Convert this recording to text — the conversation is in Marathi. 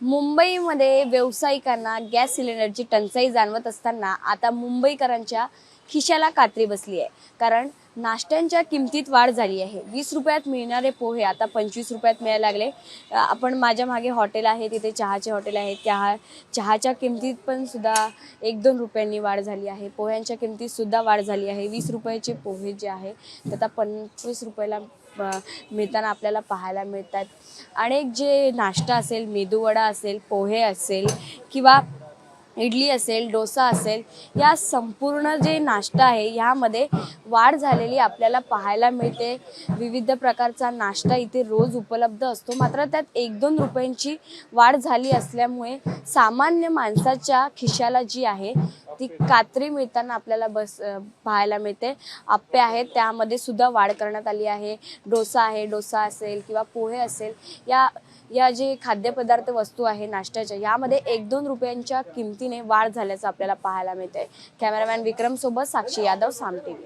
मुंबईमध्ये व्यावसायिकांना गॅस सिलेंडरची टंचाई जाणवत असताना आता मुंबईकरांच्या खिशाला कात्री बसली आहे. कारण नाश्त्यांच्या किमतीत वाढ झाली आहे. 20 रुपयात मिळणारे पोहे आता 25 रुपयात मिळायला लागले. आपण माझ्या मागे हॉटेल आहे, तिथे चहाचे हॉटेल आहे. चहाच्या किमतीत पण सुद्धा 1-2 रुपयांनी वाढ झाली आहे. पोह्यांच्या किमतीत सुद्धा वाढ झाली आहे. 20 रुपयाचे पोहे जे आहे ते आता 25 रुपयाला मिळताना आपल्याला पाहायला मिळतात. अनेक जे नाश्ता असेल, मेदूवडा असेल, पोहे असेल किंवा इडली असेल, डोसा असेल, या संपूर्ण जे नाश्ता आहे ह्यामध्ये वाढ झालेली आपल्याला पाहायला मिळते. विविध प्रकारचा नाश्ता इथे रोज उपलब्ध असतो. मात्र त्यात 1-2 रुपयांची वाढ झाली असल्यामुळे सामान्य माणसाच्या खिशाला जी आहे ती कात्री मिळताना आपल्याला पाहायला मिळते. आप्पे आहेत त्यामध्ये सुद्धा वाढ करण्यात आली आहे. डोसा असेल किंवा पोहे असेल, या जे खाद्यपदार्थ वस्तू आहे नाश्त्याच्या, यामध्ये 1-2 रुपयांच्या किमतीने वाढ झाल्याचं आपल्याला पाहायला मिळते. कॅमेरामॅन विक्रम सोबत साक्षी यादव, साम टीव्ही.